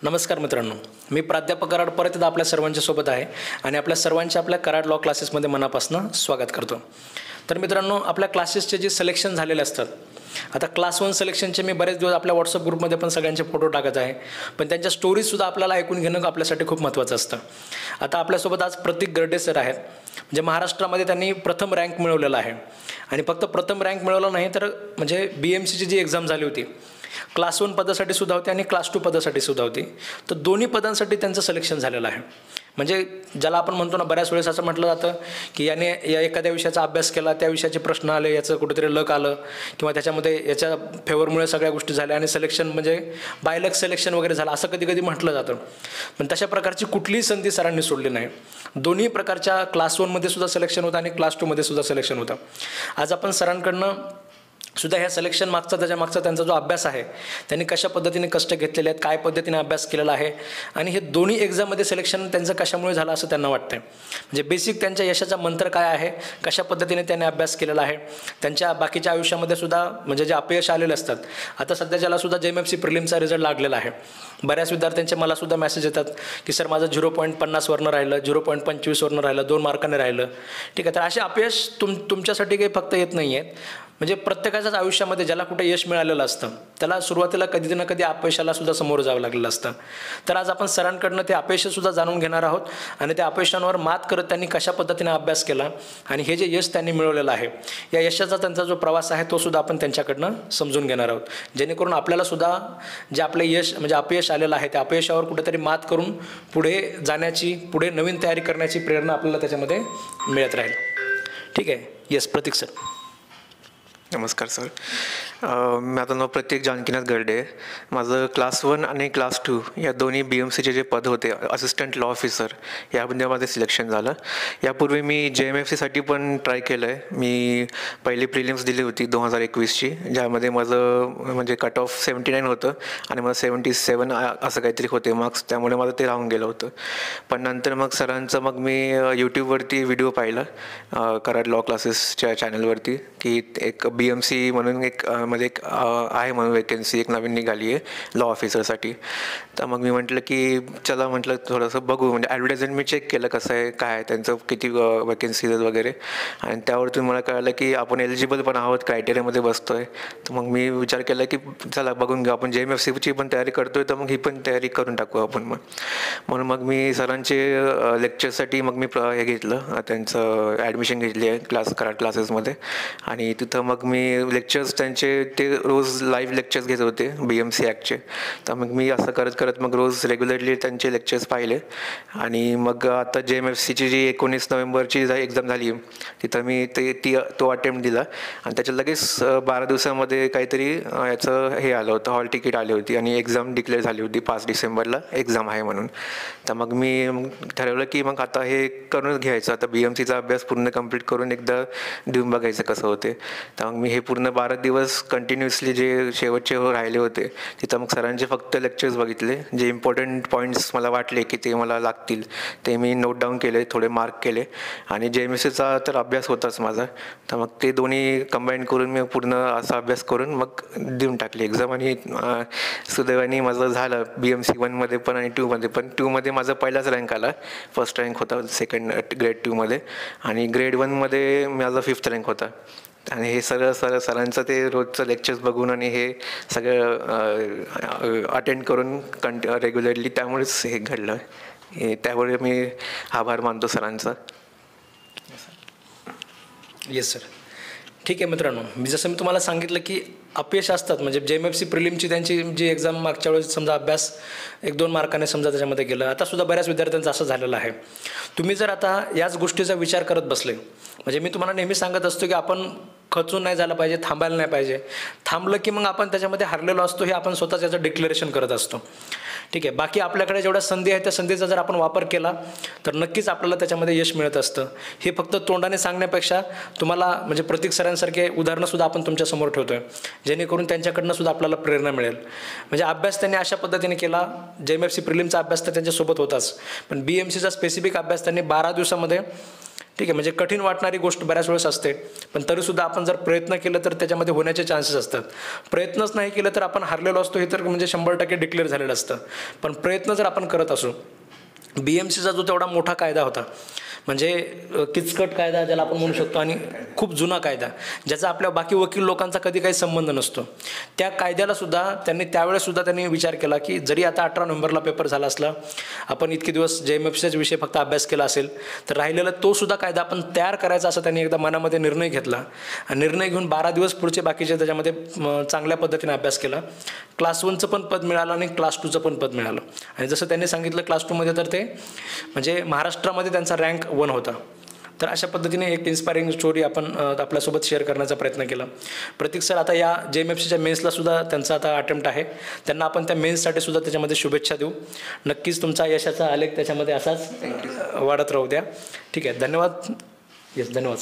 नमस्कार मित्रांनो, मी प्राध्यापक कराड परत एकदा आपल्या सर्वांच्या सोबत आहे आणि आपल्या सर्वांचे आपल्या कराड लॉ क्लासेसमध्ये मनापासून स्वागत करतो. तर मित्रांनो, आपल्या क्लासेसचे जे सिलेक्शन झालेले असतात, आता क्लास 1 सिलेक्शनचे मी बरेच दिवस आपल्या व्हॉट्सअप ग्रुपमध्ये पण सगळ्यांचे फोटो टाकत आहे, पण त्यांच्या स्टोरीजसुद्धा आपल्याला ऐकून घेणं आपल्यासाठी खूप महत्त्वाचं असतं. आता आपल्यासोबत आज प्रतीक गर्डे सर आहेत, म्हणजे महाराष्ट्रामध्ये त्यांनी प्रथम रँक मिळवलेला आहे आणि फक्त प्रथम रँक मिळवला नाही तर म्हणजे BMCची जी एक्झाम झाली होती, क्लास 1 पदासाठी सुद्धा होती आणि क्लास 2 पदासाठी सुद्धा होती, तर दोन्ही पदांसाठी त्यांचं सिलेक्शन झालेलं आहे. म्हणजे ज्याला आपण म्हणतो ना, बऱ्याच वेळेस असं म्हटलं जातं की याने या एखाद्या विषयाचा अभ्यास केला, त्या विषयाचे प्रश्न आले, याचं कुठेतरी लक आलं किंवा त्याच्यामध्ये याच्या फेवरमुळे सगळ्या गोष्टी झाल्या आणि सिलेक्शन म्हणजे बायलक सिलेक्शन वगैरे झालं, असं कधी कधी म्हटलं जातं. पण तशा प्रकारची कुठलीही संधी सरांनी सोडली नाही. दोन्ही प्रकारच्या क्लास 1मध्ये सुद्धा सिलेक्शन होतं आणि क्लास 2मध्ये सुद्धा सिलेक्शन होतं. आज आपण सरांकडनं सुद्धा ह्या सिलेक्शन मागचा त्याच्यामागचा त्यांचा जो अभ्यास आहे, त्यांनी कशा पद्धतीने कष्ट घेतलेले आहेत, काय पद्धतीने अभ्यास केलेला आहे आणि हे दोन्ही एक्झाममध्ये सिलेक्शन त्यांचं कशामुळे झालं असं त्यांना वाटतं. म्हणजे बेसिक त्यांच्या यशाचा मंत्र काय आहे, कशा पद्धतीने त्यांनी अभ्यास केलेला आहे, त्यांच्या बाकीच्या आयुष्यामध्ये सुद्धा म्हणजे जे अपयश आलेले असतात. आता सध्याच्याला सुद्धा JMFC प्रिलिमचा रिझल्ट लागलेला आहे. बऱ्याच विद्यार्थ्यांचे मलासुद्धा मेसेज येतात की सर माझं 0.50वरनं राहिलं, 0.25वरनं राहिलं, 2 मार्काने राहिलं. ठीक आहे, तर असे अपयश तुमच्यासाठी काही फक्त येत नाही आहेत. म्हणजे प्रत्येकाच्याच आयुष्यामध्ये ज्याला कुठे यश मिळालेलं असतं, त्याला सुरुवातीला कधी ना कधी अपयशाला सुद्धा समोर जावं लागलेलं असतं. तर आज आपण सरांकडनं ते अपयशसुद्धा जाणून घेणार आहोत आणि त्या अपयशांवर मात करत त्यांनी कशा पद्धतीने अभ्यास केला आणि हे जे यश त्यांनी मिळवलेलं आहे, या यशाचा त्यांचा जो प्रवास आहे तो सुद्धा आपण त्यांच्याकडनं समजून घेणार आहोत, जेणेकरून आपल्याला सुद्धा जे आपलं यश म्हणजे अपयश आलेलं आहे त्या अपयशावर कुठेतरी मात करून पुढे जाण्याची, पुढे नवीन तयारी करण्याची प्रेरणा आपल्याला त्याच्यामध्ये मिळत राहील. ठीक आहे. येस प्रतीक सर. नमस्कार सर. माझं नाव प्रतीक जानकीनाथ गर्डे. माझं क्लास 1 आणि क्लास 2 या दोन्ही BMCचे जे पद होते, असिस्टंट लॉ ऑफिसर, यामध्ये माझं सिलेक्शन झालं. यापूर्वी मी JMFCसाठी पण ट्राय केलं आहे. मी पहिली प्रिलिम्स दिली होती 2021ची, ज्यामध्ये माझं म्हणजे कट ऑफ 79 होतं आणि मला 77 असं काहीतरी होते मार्क्स, त्यामुळे माझं ते राहून गेलं होतं. पण नंतर मग सरांचं मी यूट्यूबवरती व्हिडिओ पाहिलं कराड लॉ क्लासेसच्या चॅनलवरती की एक BMC म्हणून एक आहे म्हणून वेकन्सी एक नवीन निघाली आहे लॉ ऑफिसरसाठी. तर मग मी म्हटलं की चला म्हटलं थोडंसं बघू, म्हणजे ॲडव्हर्टायजमेंट मी चेक केलं कसं आहे काय आहे त्यांचं, किती वेकन्सीज वगैरे, आणि त्यावरतून मला कळलं की आपण एलिजिबल पण आहोत, क्रायटेरियामध्ये बसतो आहे. तर मग मी विचार केला की चला बघून घेऊ, आपण JMFCची पण तयारी करतो आहे तर मग ही पण तयारी करून टाकू आपण. म्हणून मग मी सरांचे लेक्चरसाठी मी हे घेतलं, त्यांचं ॲडमिशन घेतली आहे कराड क्लासेसमध्ये. आणि तिथं मग मी लेक्चर्स त्यांचे ते रोज लाईव्ह लेक्चर्स घेत होते BMC ॲक्टचे. तर मग मी असं करत करत रोज रेग्युलरली त्यांचे लेक्चर्स पाहिले आणि मग आता JMFCची जी 19 नोव्हेंबरची एक्झाम झाली, तिथं मी तो अटेम्प्ट दिला आणि त्याच्यात लगेच 12 दिवसामध्ये काहीतरी याचं हे आलं होतं, हॉल तिकीट आली होती आणि एक्झाम डिक्लेअर झाली होती 5 डिसेंबरला एक्झाम आहे म्हणून. तर मग मी ठरवलं की मग आता हे करूनच घ्यायचं, आता BMCचा अभ्यास पूर्ण कंप्लीट करून एकदा देऊन बघायचं कसं होते. तर मग मी हे पूर्ण 12 दिवस कंटिन्युअसली जे शेवटचे राहिले होते तिथं मग सरांचे फक्त लेक्चर्स बघितले, जे इम्पॉर्टंट पॉईंट्स मला वाटले की ते मला लागतील ते मी नोट डाऊन केले, थोडे मार्क केले. आणि JMFCचा तर अभ्यास होताच माझा, तर मग ते दोन्ही कंबाईन करून मी पूर्ण असा अभ्यास करून मग देऊन टाकली एक्झाम. आणि सुदैवाने माझं झालं BMC 1मध्ये पण आणि 2मध्ये पण. 2मध्ये माझा पहिलाच रँक आला, फर्स्ट रँक होता ग्रेड 2मध्ये, आणि ग्रेड 1मध्ये माझा 5th रँक होता. आणि हे सरांचं ते रोजचं लेक्चर्स बघून आणि हे सगळं अटेंड करून रेग्युलरली, त्यामुळेच हे घडलं. त्यामुळे मी आभार मानतो सरांचा. Yes sir. ठीक आहे मित्रांनो, जसं मी तुम्हाला सांगितलं की अपयश असतात, म्हणजे JMFC प्रिलिमची त्यांची जी एक्झाम मागच्या वेळेस समजा अभ्यास 1-2 मार्काने समजा त्याच्यामध्ये गेलं, आता सुद्धा बऱ्याच विद्यार्थ्यांचं असं झालेलं आहे. तुम्ही जर आता याच गोष्टीचा विचार करत बसले, म्हणजे मी तुम्हाला नेहमी सांगत असतो की आपण खचून नाही झालं पाहिजे, थांबायला नाही पाहिजे. थांबलं की मग आपण त्याच्यामध्ये हरलेलो असतो, हे आपण स्वतःच याचं डिक्लेरेशन करत असतो. ठीक आहे. बाकी आपल्याकडे जेवढ्या संधी आहेत त्या संधीचा जर आपण वापर केला तर नक्कीच आपल्याला त्याच्यामध्ये यश मिळत असतं. हे फक्त तोंडाने सांगण्यापेक्षा तुम्हाला म्हणजे प्रतीक सरांसारखे उदाहरणंसुद्धा आपण तुमच्यासमोर ठेवतो आहे, जेणेकरून त्यांच्याकडनं सुद्धा आपल्याला प्रेरणा मिळेल. म्हणजे अभ्यास त्यांनी अशा पद्धतीने केला, JMFC प्रिलिमचा अभ्यास तर त्यांच्यासोबत होताच, पण BMCचा स्पेसिफिक अभ्यास त्यांनी 12 दिवसामध्ये ठीक आहे. म्हणजे कठीण वाटणारी गोष्ट बऱ्याच वेळेस असते, पण तरीसुद्धा आपण जर प्रयत्न केलं तर त्याच्यामध्ये होण्याचे चान्सेस असतात. प्रयत्नच नाही केलं तर आपण हारलेलो असतो, हे तर म्हणजे 100% डिक्लेअर झालेलं असतं. पण प्रयत्न जर आपण करत असू, BMCचा जो तेवढा मोठा कायदा होता, म्हणजे किचकट कायदा ज्याला आपण म्हणू शकतो आणि खूप जुना कायदा, ज्याचा आपल्या बाकी वकील लोकांचा कधी काही संबंध नसतो, त्या कायद्याला सुद्धा त्यावेळेसुद्धा त्यांनी विचार केला की जरी आता 18 नोव्हेंबरला पेपर झाला असला, आपण इतके दिवस JMFCचाच विषय फक्त अभ्यास केला असेल, तर राहिलेला तो सुद्धा कायदा आपण तयार करायचा असा त्यांनी एकदा मनामध्ये निर्णय घेतला. आणि निर्णय घेऊन 12 दिवस पुढचे बाकीचे त्याच्यामध्ये चांगल्या पद्धतीने अभ्यास केला. क्लास 1चं पण पद मिळालं आणि क्लास 2चं पण पद मिळालं. आणि जसं त्यांनी सांगितलं क्लास 2मध्ये तर ते म्हणजे महाराष्ट्रामध्ये त्यांचा रँक 1 होता. तर अशा पद्धतीने एक इन्स्पायरिंग स्टोरी आपण आपल्यासोबत शेअर करण्याचा प्रयत्न केला. प्रतीक सर आता या JMFCच्या मेन्सला सुद्धा त्यांचा आता अटेम्प्ट आहे. त्यांना आपण त्या मेन्ससाठी सुद्धा त्याच्यामध्ये शुभेच्छा देऊ. नक्कीच तुमचा यशाचा आलेख त्याच्यामध्ये असाच वाढत राहू द्या. ठीक आहे, धन्यवाद. येस, धन्यवाद.